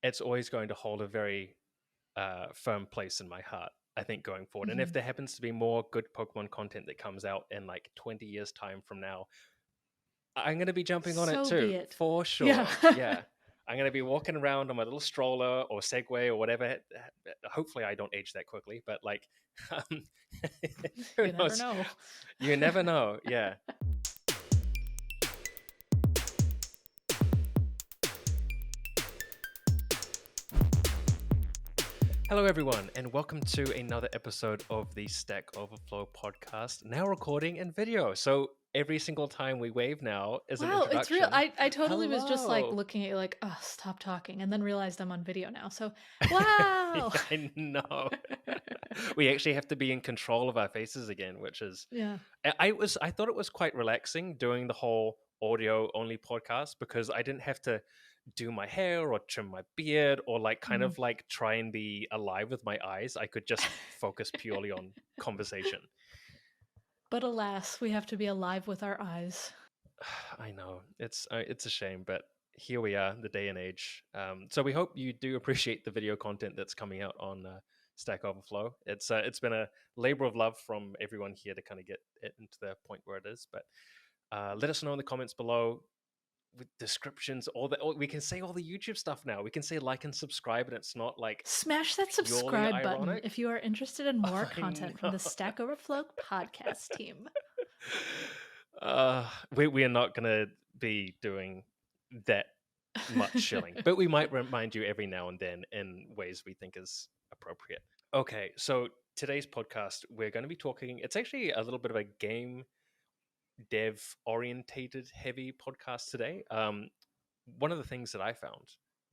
it's always going to hold a very firm place in my heart, I think, going forward. And if Mhm. there happens to be more good Pokemon content that comes out in like 20 years time from now, I'm going to be jumping on it So too, be it. for Yeah. sure. Yeah. I'm going to be walking around on my little stroller or Segway or whatever. Hopefully, I don't age that quickly, but like, um, who You never knows? know. You never know. Yeah. Hello, everyone, and welcome to another episode of the Stack Overflow podcast, now recording in video. So every single time we wave now is an Wow, it's real. introduction. I totally was just like Hello. looking at you like, oh, stop talking, and then realized I'm on video now. So, wow. Yeah, I know. We actually have to be in control of our faces again, which is Yeah. I thought it was quite relaxing doing the whole audio only podcast because I didn't have to do my hair or trim my beard or like kind Mm. of like try and be alive with my eyes. I could just focus purely on conversation. But alas, we have to be alive with our eyes. I know it's a shame, but here we are, the day and age. So we hope you do appreciate the video content that's coming out on Stack Overflow. It's been a labor of love from everyone here to kind of get it into the point where it is. But let us know in the comments below with descriptions. We can say all the YouTube stuff now. We can say like and subscribe, and it's not like Smash that purely subscribe button ironic. if you are interested in more I content from know. the Stack Overflow podcast team. We are not gonna be doing that much shilling, but we might remind you every now and then in ways we think is appropriate. Okay, so today's podcast, we're going to be talking. It's actually a little bit of a game dev orientated heavy podcast today. One of the things that I found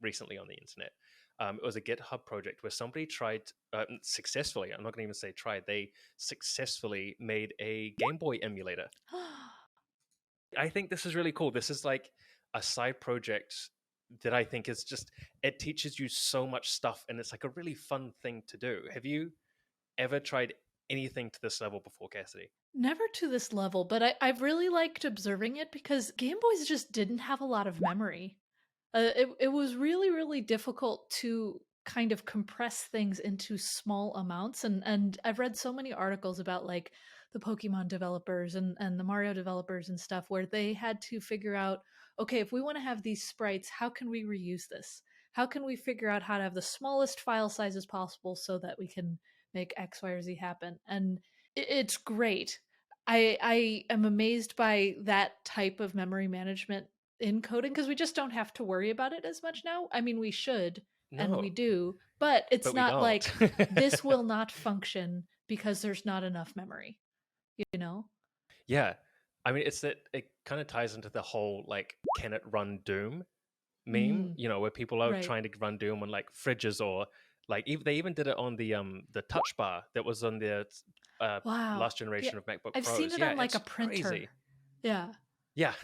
recently on the internet, it was a GitHub project where somebody tried successfully. I'm not going to even say tried. They successfully made a Game Boy emulator. I think this is really cool. This is like a side project that I think is just, it teaches you so much stuff and it's like a really fun thing to do. Have you ever tried anything to this level before, Cassidy? Never to this level, but I've really liked observing it because Game Boys just didn't have a lot of memory. It was really, really difficult to kind of compress things into small amounts. And I've read so many articles about like the Pokemon developers and the Mario developers and stuff where they had to figure out, okay, if we want to have these sprites, how can we reuse this? How can we figure out how to have the smallest file sizes possible so that we can make X, Y, or Z happen? And it's great. I am amazed by that type of memory management in coding because we just don't have to worry about it as much now. I mean, we should and No, we do, but it's but we not don't. like this will not function because there's not enough memory, you know? Yeah. I mean, it's that it kind of ties into the whole like, can it run Doom meme, Mm, where people are right. trying to run Doom on like fridges or like they even did it on the touch bar that was on the Wow. last Yeah. generation of MacBook I've seen Pros. it Yeah, on like a it's printer. crazy. Yeah. Yeah.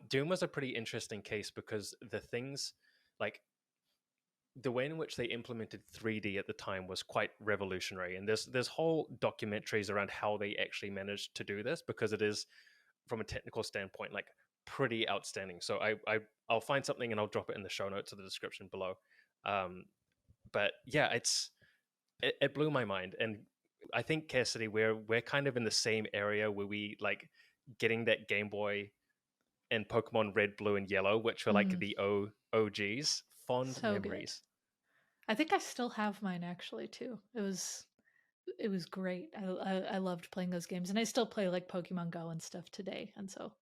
Doom was a pretty interesting case because the things like the way in which they implemented 3D at the time was quite revolutionary. And there's whole documentaries around how they actually managed to do this because it is, from a technical standpoint, like pretty outstanding. So I'll find something and I'll drop it in the show notes or the description below. Um, but yeah, it blew my mind. And I think, Cassidy, we're kind of in the same area where we like getting that Game Boy and Pokemon Red, Blue, and Yellow, which were like Mm, the OGs. Fond so good. memories. I think I still have mine actually too. It was great. I loved playing those games, and I still play like Pokemon Go and stuff today, and so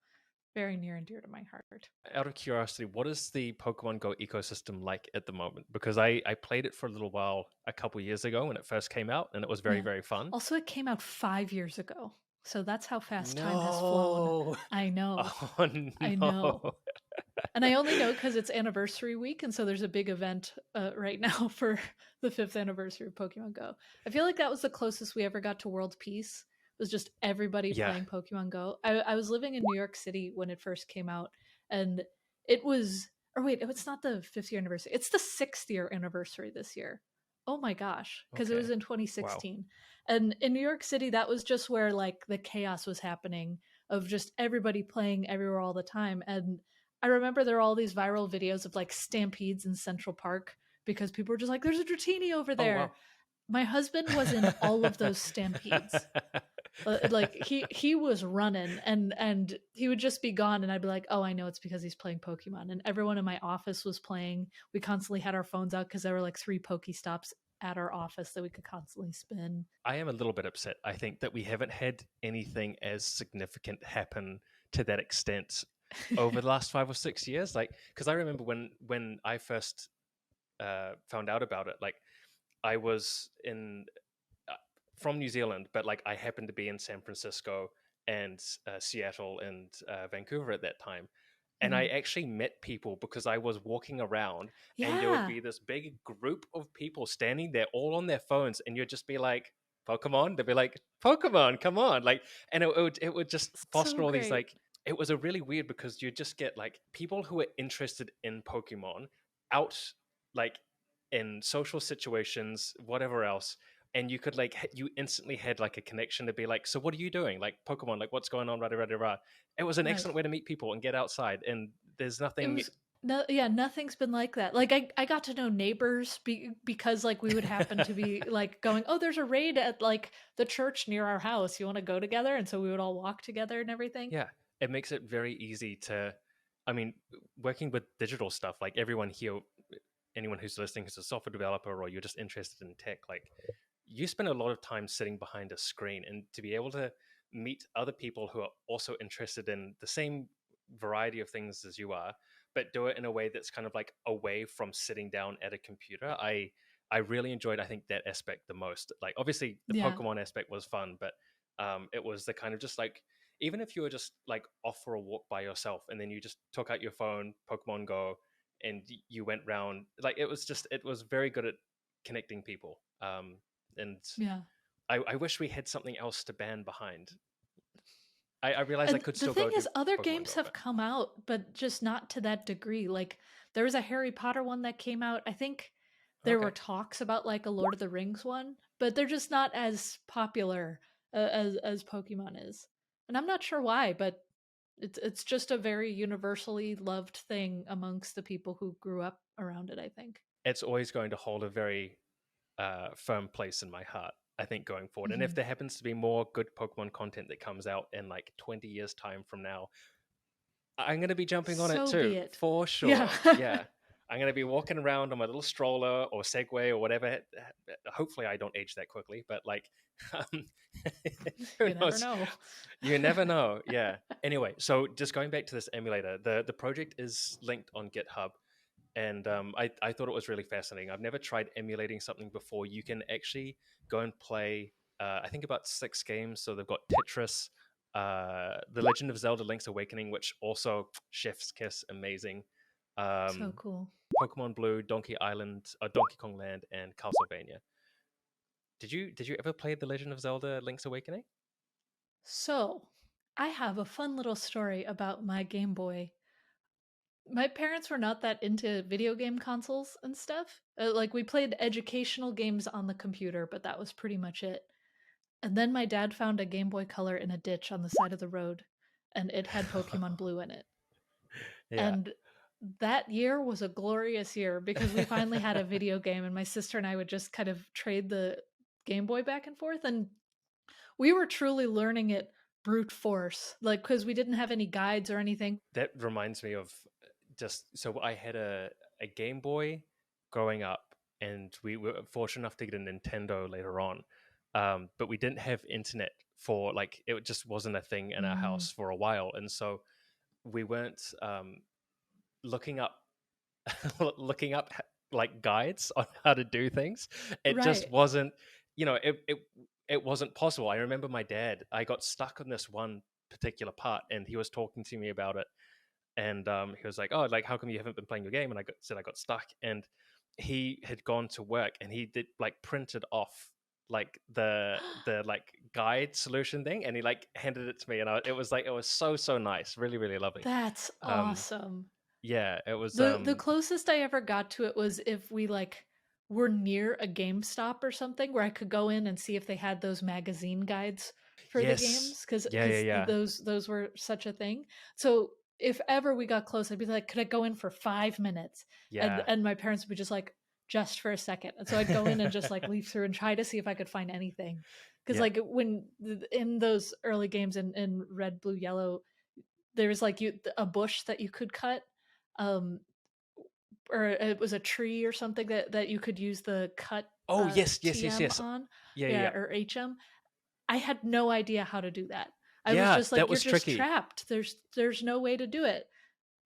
very near and dear to my heart. Out of curiosity, what is the Pokemon Go ecosystem like at the moment? Because I played it for a little while a couple years ago when it first came out, and it was very, Yeah. very fun. Also, it came out 5 years ago, so that's how fast time has flown. No. I know, Oh I know, no. and I only know because it's anniversary week, and so there's a big event right now for the 5th anniversary of Pokemon Go. I feel like that was the closest we ever got to world peace. Was just everybody Yeah. playing Pokemon Go. I was living in New York City when it first came out, and it was. Or wait, it's not the 5th year anniversary. It's the 6th year anniversary this year. Oh my gosh, because it was Okay. in Wow. 2016, and in New York City, that was just where like the chaos was happening of just everybody playing everywhere all the time, and I remember there were all these viral videos of like stampedes in Central Park because people were just like, "There's a Dratini over Oh wow. there." My husband was in all of those stampedes. Like he was running, and he would just be gone, and I'd be like, "Oh, I know it's because he's playing Pokemon." And everyone in my office was playing. We constantly had our phones out because there were like 3 Pokestops at our office that we could constantly spin. I am a little bit upset. I think that we haven't had anything as significant happen to that extent over the last 5 or 6 years. Like, because I remember when I first found out about it, like I was in uh, from New Zealand, but like I happened to be in San Francisco and Seattle and Vancouver at that time. And I Mhm. actually met people because I was walking around and there would Yeah, be this big group of people standing there all on their phones and you'd just be like, Pokemon? They'd be like, Pokemon, come on. Like, and it would just so foster all these great. like, it was a really weird because you just get like people who are interested in Pokemon out like in social situations, whatever else, and you could like you instantly had like a connection to be like, so what are you doing, like Pokemon, like what's going on, rah, rah, rah, rah. It was an Right. excellent way to meet people and get outside, and there's It nothing. was no, yeah, nothing's been like that. Like I got to know neighbors because like we would happen to be like going, "Oh, there's a raid at like the church near our house. You want to go together?" And so we would all walk together and everything. Yeah, it makes it very easy to, I mean, working with digital stuff, like everyone here, anyone who's listening who's a software developer or you're just interested in tech, like you spend a lot of time sitting behind a screen, and to be able to meet other people who are also interested in the same variety of things as you are, but do it in a way that's kind of like away from sitting down at a computer. I really enjoyed, I think, that aspect the most. Like obviously the Yeah. Pokemon aspect was fun, but it was the kind of just like, even if you were just like off for a walk by yourself and then you just took out your phone, Pokemon Go, and you went round, like it was very good at connecting people. And Yeah. I wish we had something else to ban behind. I realized I And could the still thing go do is other Pokemon games Go, have but come out, but just not to that degree. Like there was a Harry Potter one that came out. I think there were okay. talks about like a Lord of the Rings one, but they're just not as popular as Pokemon is. And I'm not sure why, but it's just a very universally loved thing amongst the people who grew up around it, I think. It's always going to hold a very firm place in my heart, I think, going forward. And if Mhm. there happens to be more good Pokemon content that comes out in like 20 years' time from now, I'm going to be jumping on it So too, be it. for Yeah. sure. Yeah. I'm going to be walking around on my little stroller or Segway or whatever. Hopefully, I don't age that quickly, but like, um, who You never knows? know. You never know. Yeah. Anyway, so just going back to this emulator, the project is linked on GitHub, and I thought it was really fascinating. I've never tried emulating something before. You can actually go and play, I think about 6 games. So they've got Tetris, The Legend of Zelda: Link's Awakening, which also chef's kiss, amazing. So Um, cool. Pokemon Blue, Donkey Island, Donkey Kong Land, and Castlevania. Did you ever play The Legend of Zelda: Link's Awakening? So, I have a fun little story about my Game Boy. My parents were not that into video game consoles and stuff. Like, we played educational games on the computer, but that was pretty much it. And then my dad found a Game Boy Color in a ditch on the side of the road, and it had Pokemon Blue in it. Yeah. And that year was a glorious year because we finally had a video game, and my sister and I would just kind of trade the Game Boy back and forth. And we were truly learning it brute force, like, because we didn't have any guides or anything. That reminds me of just so I had a Game Boy growing up, and we were fortunate enough to get a Nintendo later on. But we didn't have internet for like it just wasn't a thing in our Mm, house for a while, and so we weren't looking up looking up like guides on how to do things. It just right. wasn't, it wasn't possible. I remember my dad. I got stuck on this one particular part, and he was talking to me about it, and he was like, "Oh, like how come you haven't been playing your game?" And said I got stuck, and he had gone to work, and he did like printed off like the like guide solution thing, and he like handed it to me, and it was like it was so nice, really really lovely. That's Um, awesome. yeah, it was. The closest I ever got to it was if we like were near a GameStop or something where I could go in and see if they had those magazine guides for the Yes, games, because yeah, yeah, yeah. those were such a thing. So if ever we got close, I'd be like, could I go in for 5 minutes? Yeah. And my parents would be just like, just for a second. And so I'd go in and just like leaf through and try to see if I could find anything. Because Yeah. like when in those early games in red, blue, yellow, there was like a bush that you could cut, um, or it was a tree or something that you could use the cut Oh, yes, yes, yes, TM yes. on, Yeah, yeah, yeah, yeah. or HM. I had no idea how to do that. I was Yeah, just that like, you're was just tricky. trapped. There's no way to do it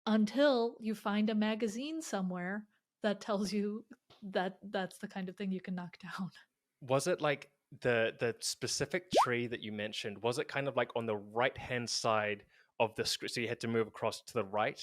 until you find a magazine somewhere that tells you that that's the kind of thing you can knock down. Was it like the specific tree that you mentioned? Was it kind of like on the right-hand side of the screen, so you had to move across to the right?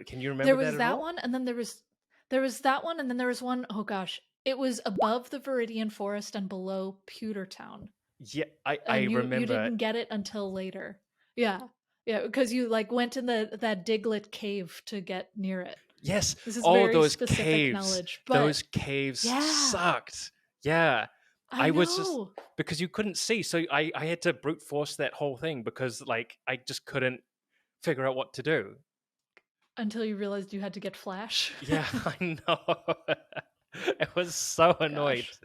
Can you There remember that was at that all? one, and then there was that one, and then there was one, oh gosh, it was above the Viridian Forest and below Pewtertown. Yeah, I And you remember. didn't get it until later. Yeah. Yeah, because you like went in that Diglett cave to get near it. Yes. This is Oh, very those specific caves. knowledge, but Those caves yeah, sucked. Yeah. I I was just know. because you couldn't see, so I had to brute force that whole thing because like I just couldn't figure out what to do. Until you realized you had to get Flash. Yeah, I know. I was so annoyed. Gosh.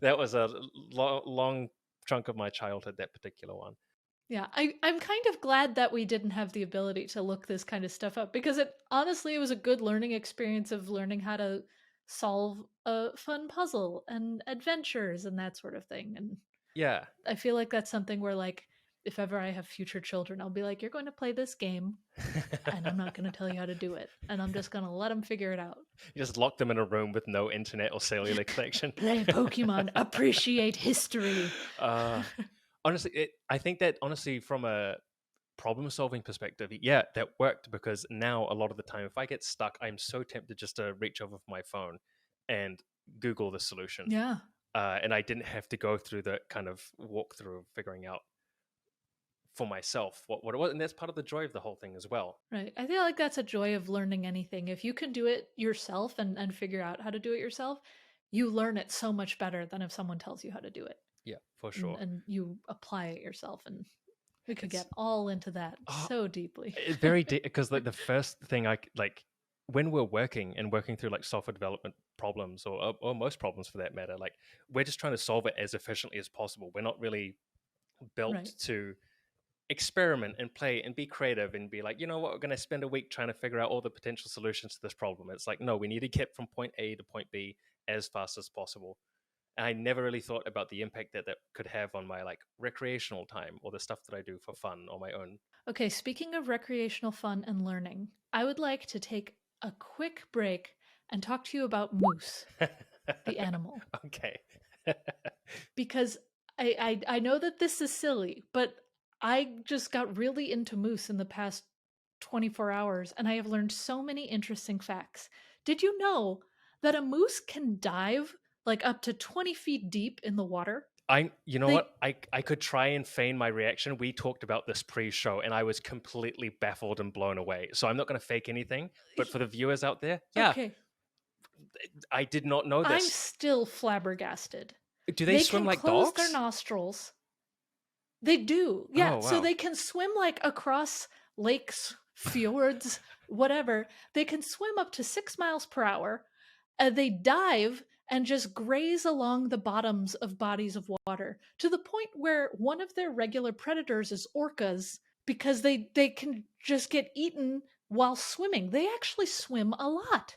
That was a long chunk of my childhood, that particular one. Yeah, I'm kind of glad that we didn't have the ability to look this kind of stuff up because it was a good learning experience of learning how to solve a fun puzzle and adventures and that sort of thing. And Yeah. I feel like that's something where like if ever I have future children, I'll be like, you're going to play this game and I'm not going to tell you how to do it. And I'm just going to let them figure it out. You just lock them in a room with no internet or cellular connection. Play Pokemon, appreciate history. uh, honestly, I think that honestly, from a problem solving perspective, yeah, that worked because now a lot of the time, if I get stuck, I'm so tempted just to reach over for my phone and Google the solution. Yeah. And I didn't have to go through the kind of walkthrough of figuring out for myself what it was, and that's part of the joy of the whole thing as well. Right. I feel like that's a joy of learning anything. If you can do it yourself and figure out how to do it yourself, you learn it so much better than if someone tells you how to do it. Yeah, for sure. And you apply it yourself. And we could It's get all into that oh, so deeply. it's very because like the first thing like when we're working through like software development problems or most problems for that matter, like we're just trying to solve it as efficiently as possible. We're not really built Right. to experiment and play and be creative and be like, you know what, we're going to spend a week trying to figure out all the potential solutions to this problem. It's like, no, we need to get from point A to point B as fast as possible. And I never really thought about the impact that that could have on my like recreational time or the stuff that I do for fun on my own. Okay, speaking of recreational fun and learning, I would like to take a quick break and talk to you about moose, the animal. Okay. Because I know that this is silly, but I just got really into moose in the past 24 hours and I have learned so many interesting facts. Did you know that a moose can dive like up to 20 feet deep in the water? You know They what? I could try and feign my reaction. We talked about this pre-show and I was completely baffled and blown away. So I'm not going to fake anything, but for the viewers out there, yeah, okay, I did not know I'm this. still flabbergasted. Do they They swim can like close their dogs? nostrils. They do. Yeah, Oh, so wow. they can swim like across lakes, fjords, whatever. They can swim up to 6 miles per hour. They dive and just graze along the bottoms of bodies of water to the point where one of their regular predators is orcas because they can just get eaten while swimming. They actually swim a lot.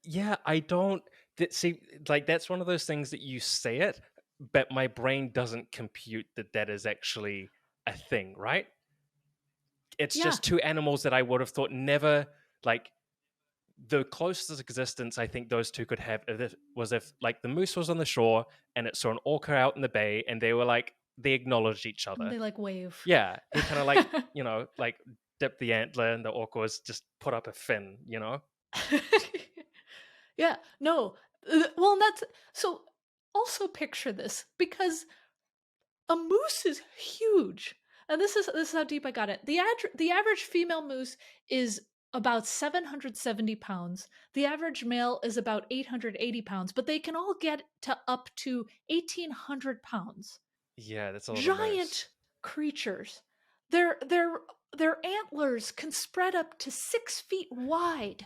Yeah, I don't see like that's one of those things that you say it, but my brain doesn't compute that that is actually a thing, right? It's Yeah, just two animals that I would have thought never like the closest existence I think those two could have was if like the moose was on the shore and it saw an orca out in the bay and they were like they acknowledged each and other. they like wave. Yeah, he kind of like like dipped the antler and the orca was just put up a fin. Yeah, no. Well, that's so. Also, picture this because a moose is huge, and this is how deep I got it. The average female moose is about 770 pounds. The average male is about 880 pounds, but they can all get to up to 1,800 pounds. Yeah, that's a lot of moose. Giant creatures. Their their antlers can spread up to 6 feet wide.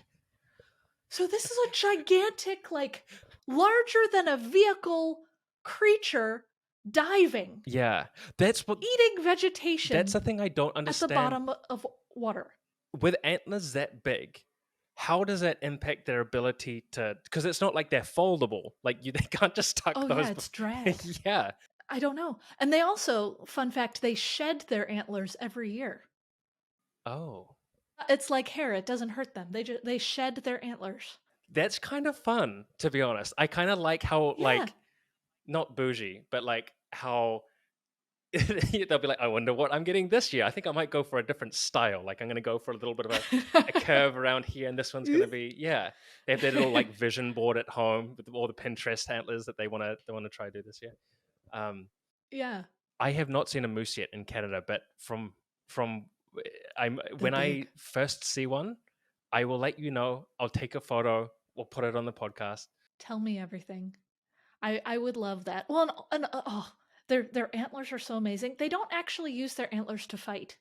So this is a gigantic, like larger than a vehicle creature diving, Yeah, that's what eating that's vegetation the thing I don't at the understand. bottom of water. With antlers that big, how does that impact their ability to? Because it's not like they're foldable. Like they can't just tuck Oh those. yeah, it's drag. Yeah. I don't know. And they also, fun fact, they shed their antlers every year. Oh, It's like hair; it doesn't hurt them. They shed their antlers. that's kind of fun, to be honest. I kind of like how Yeah. not bougie, but like how they'll be like, I wonder what I'm getting this year. I think I might go for a different style. Like I'm gonna go for a little bit of a curve around here, and this one's gonna be yeah. They have their little like vision board at home with all the Pinterest antlers that they wanna try to do this year. Um, Yeah, I have not seen a moose yet in Canada, but from I'm they're when I big. first see one, I will let you know. I'll take a photo. We'll put it on the podcast. Tell me everything. I would love that. Well, oh, their antlers are so amazing. They don't actually use their antlers to fight.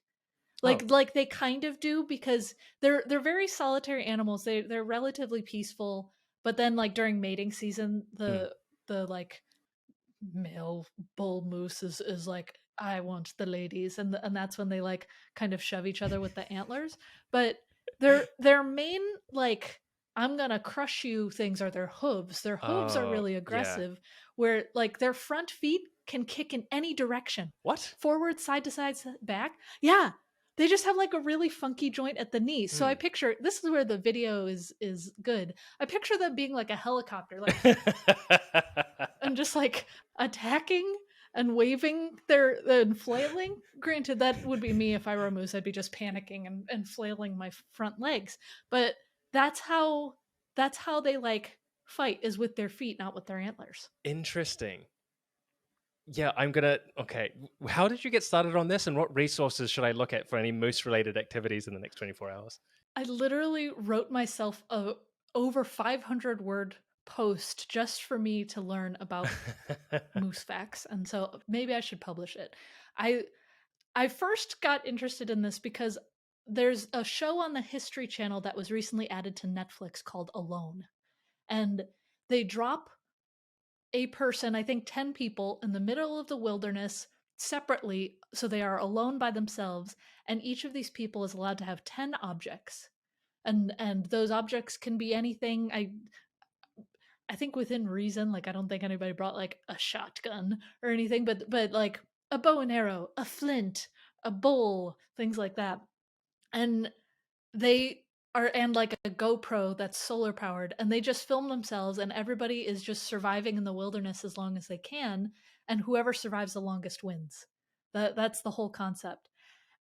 Oh, Like they kind of do because they're very solitary animals. They're relatively peaceful, but then like during mating season, hmm. the like male bull moose is like, I want the ladies, and that's when they like kind of shove each other with the antlers. But their main like, I'm gonna crush you things are their hooves. Their hooves are Oh, really yeah. aggressive, where like their front feet can kick in any direction, What? forward, side to side, back. Yeah, they just have like a really funky joint at the knee. So I Hmm. picture, this is where the video is good. I picture them being like a helicopter, like, and just like attacking and waving their and flailing. Granted, that would be me if I were a moose. I'd be just panicking and flailing my front legs. But that's how that's how they like fight, is with their feet, not with their antlers. Interesting. Yeah, I'm gonna. Okay, how did you get started on this, and what resources should I look at for any moose-related activities in the next 24 hours? I literally wrote myself a over 500-word post just for me to learn about moose facts, and so maybe I should publish it. I I first got interested in this because there's a show on the History Channel that was recently added to Netflix called Alone. And they drop a person, I think 10 people, in the middle of the wilderness separately. So they are alone by themselves. And each of these people is allowed to have 10 objects. And those objects can be anything. I think within reason, like I don't think anybody brought like a shotgun or anything, but like a bow and arrow, a flint, a bowl, things like that. And they are, and like a GoPro that's solar powered, and they just film themselves, and everybody is just surviving in the wilderness as long as they can, and whoever survives the longest wins. That's the whole concept.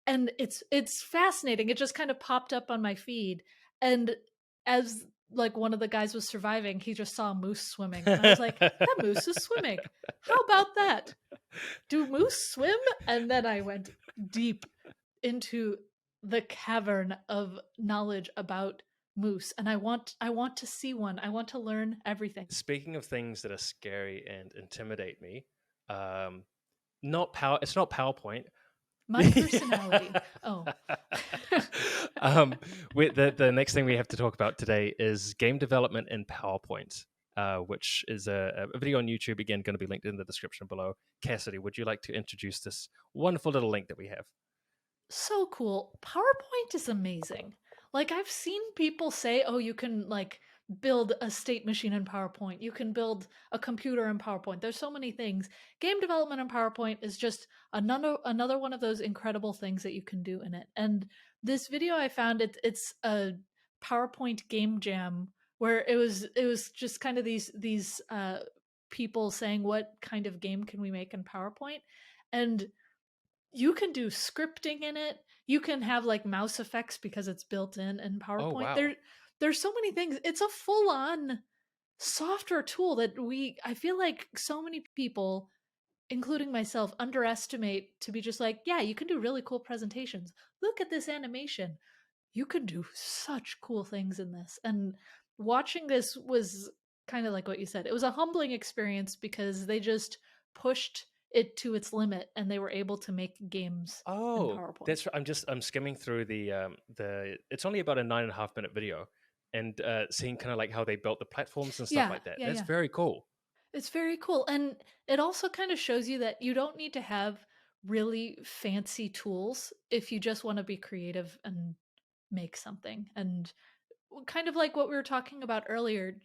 And it's fascinating. It just kind of popped up on my feed, and as like one of the guys was surviving, he just saw a moose swimming, and I was like, that moose is swimming. How about that? Do moose swim? And then I went deep into the cavern of knowledge about moose, and I want to see one. I want to learn everything. Speaking of things that are scary and intimidate me, um, not power. It's not PowerPoint. My personality. Oh. um, the next thing we have to talk about today is game development in PowerPoint, which is a video on YouTube. Again, going to be linked in the description below. Cassidy, would you like to introduce this wonderful little link that we have? So cool. PowerPoint is amazing. Like I've seen people say, "Oh, you can like build a state machine in PowerPoint. You can build a computer in PowerPoint." There's so many things. Game development in PowerPoint is just another one of those incredible things that you can do in it. And this video I found, it's a PowerPoint game jam where it was just kind of these people saying, what kind of game can we make in PowerPoint? And you can do scripting in it. You can have like mouse effects because it's built in Oh PowerPoint. wow! There's so many things. It's a full on software tool that I feel like so many people, including myself, underestimate, to be just like, yeah, you can do really cool presentations. Look at this animation. You can do such cool things in this. And watching this was kind of like what you said. It was a humbling experience because they just pushed it to its limit, and they were able to make games in Oh, PowerPoint. that's right. I'm skimming through the. It's only about a 9.5 minute video, and seeing kind of like how they built the platforms and stuff Yeah, like that. yeah, That's yeah. very cool. It's very cool. And it also kind of shows you that you don't need to have really fancy tools if you just want to be creative and make something. And kind of like what we were talking about earlier,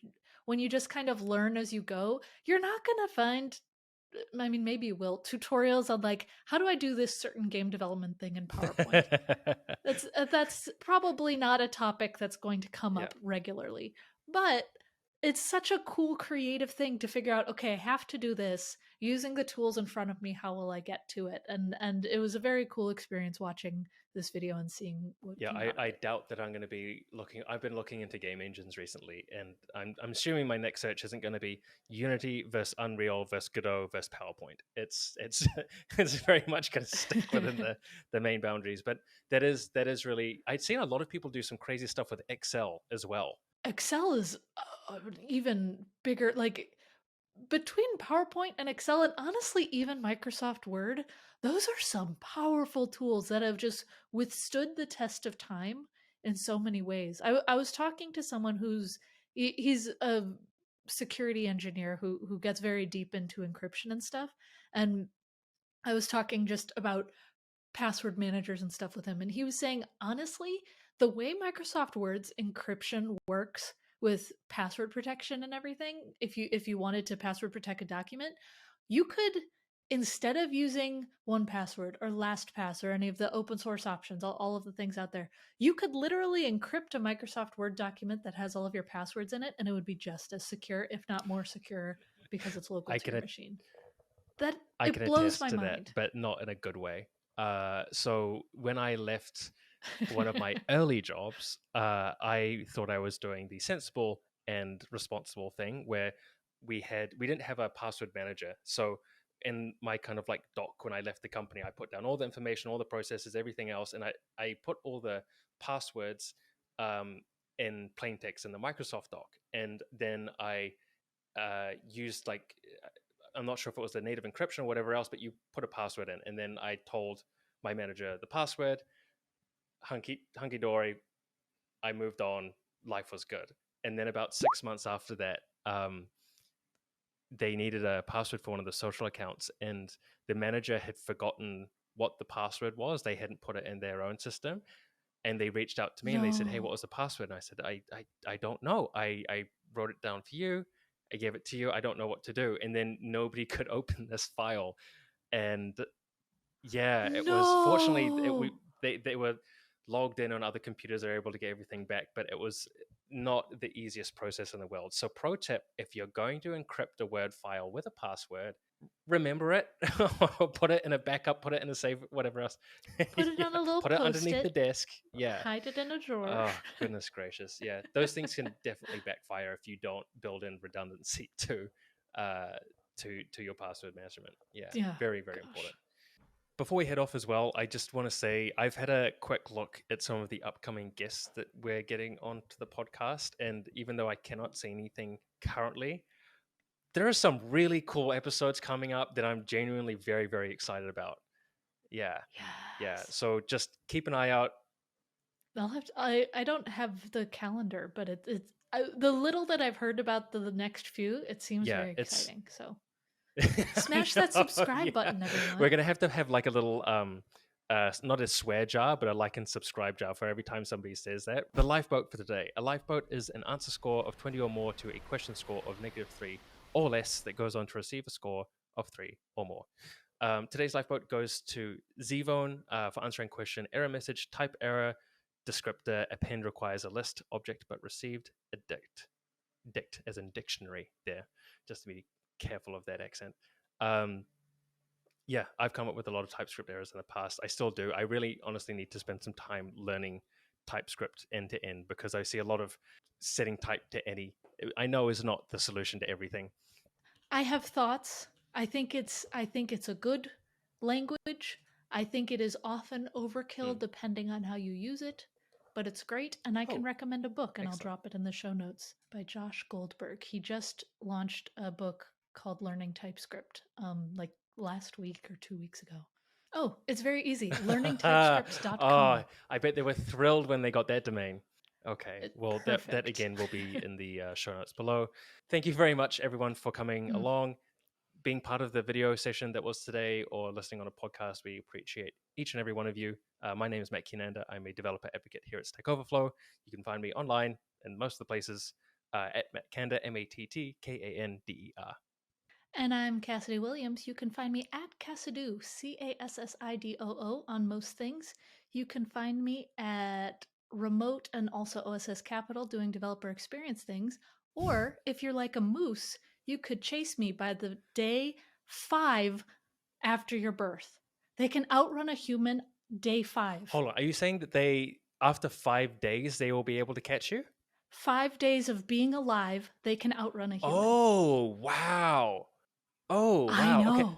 when you just kind of learn as you go, you're not going to find, I mean, maybe you will, tutorials on like, how do I do this certain game development thing in PowerPoint? That's probably not a topic that's going to come Yeah. up regularly, but it's such a cool creative thing to figure out, okay, I have to do this using the tools in front of me. How will I get to it? And it was a very cool experience watching this video and seeing what Yeah, came I, out of I it. doubt that I'm going to be looking. I've been looking into game engines recently, and I'm assuming my next search isn't going to be Unity versus Unreal versus Godot versus PowerPoint. It's it's very much going to stick within the main boundaries. But that is really. I'd seen a lot of people do some crazy stuff with Excel as well. Excel is even bigger. Like between PowerPoint and Excel, and honestly, even Microsoft Word, those are some powerful tools that have just withstood the test of time in so many ways. I was talking to someone he's a security engineer who gets very deep into encryption and stuff, and I was talking just about password managers and stuff with him, and he was saying honestly, the way Microsoft Word's encryption works with password protection and everything, if you wanted to password protect a document, you could, instead of using 1Password or LastPass or any of the open source options, all of the things out there, you could literally encrypt a Microsoft Word document that has all of your passwords in it, and it would be just as secure, if not more secure, because it's local I to your can machine. That I can it blows attest my to that, mind. but not in a good way. So when I left one of my early jobs, I thought I was doing the sensible and responsible thing where we didn't have a password manager. So in my kind of like doc when I left the company, I put down all the information, all the processes, everything else, and I put all the passwords um, in plain text in the Microsoft doc, and then I used like I'm not sure if it was the native encryption or whatever else, but you put a password in, and then I told my manager the password, hunky dory. I moved on. Life was good. And then about 6 months after that, they needed a password for one of the social accounts, and the manager had forgotten what the password was. They hadn't put it in their own system, and they reached out to me and they said, "Hey, what No. was the password?" And I said, I don't know. I wrote it down for you. I gave it to you. I don't know what to do." And then nobody could open this file, and yeah, it was fortunately No. they were logged in on other computers. They're able to get everything back, but it was not the easiest process in the world. So, pro tip: if you're going to encrypt a Word file with a password, remember it, or put it in a backup, put it in a save, whatever else. Put it Yeah, on a little put it underneath the post-it, desk. Yeah. hide it in a drawer. Oh goodness gracious! Yeah, those things can definitely backfire if you don't build in redundancy uh, to your password management. Yeah, Yeah, very very gosh. important. Before we head off as well, I just want to say I've had a quick look at some of the upcoming guests that we're getting onto the podcast, and even though I cannot see anything currently, there are some really cool episodes coming up that I'm genuinely very very excited about. Yeah, yeah. Yes. So just keep an eye out. I'll have to, I don't have the calendar, but the little that I've heard about the next few, it seems Yeah, very it's exciting. So I smash that know, subscribe yeah. button, everyone. We're gonna have to have like a little not a swear jar, but a like and subscribe jar for every time somebody says that. The lifeboat for today. A lifeboat is an answer score of 20 or more to a question score of -3 or less that goes on to receive a score of 3 or more. Today's lifeboat goes to zvone for answering question error message, type error, descriptor, append requires a list object but received a dict as in dictionary there, just to be careful of that accent. Um, yeah, I've come up with a lot of TypeScript errors in the past. I still do. I really honestly need to spend some time learning TypeScript end to end because I see a lot of setting type to any, I know is not the solution to everything. I have thoughts. I think it's a good language. I think it is often overkill Hmm. depending on how you use it, but it's great, and I can Oh, recommend a book, and I'll excellent. drop it in the show notes, by Josh Goldberg. He just launched a book called Learning TypeScript like last week or 2 weeks ago. Oh, it's very easy. learningtypescripts.com. I bet they were thrilled when they got that domain. Okay, well, that Perfect. again will be in the show notes below. Thank you very much, everyone, for coming along, being part of the video session that was today, or listening on a podcast. We appreciate each and every one of you. My name is Matt Kinanda. I'm a developer advocate here at Stack Overflow. You can find me online in most of the places at Matt Kanda, MattKander. And I'm Cassidy Williams. You can find me at Cassidoo, Cassidoo, on most things. You can find me at Remote and also OSS Capital doing developer experience things. Or if you're like a moose, you could chase me by the day 5 after your birth. They can outrun a human day 5. Hold on. Are you saying that after 5 days, they will be able to catch you? 5 days of being alive, they can outrun a human. Oh, wow. Oh, wow. I know. Okay.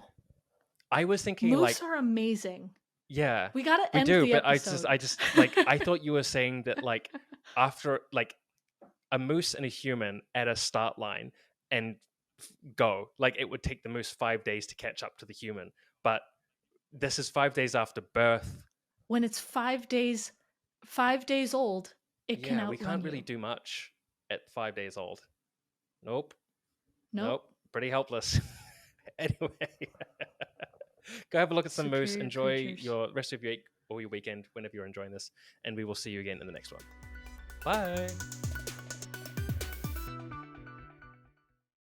I was thinking Moose are amazing. yeah, We gotta we end do, the but episode. I just like, I thought you were saying that like after like a moose and a human at a start line and go, like it would take the moose 5 days to catch up to the human, but this is 5 days after birth. When it's 5 days old, it can outrun we can't really you. do much at 5 days old. Nope. Pretty helpless. Anyway, go have a look at some moose. Enjoy your rest of your week or your weekend whenever you're enjoying this, and we will see you again in the next one. Bye.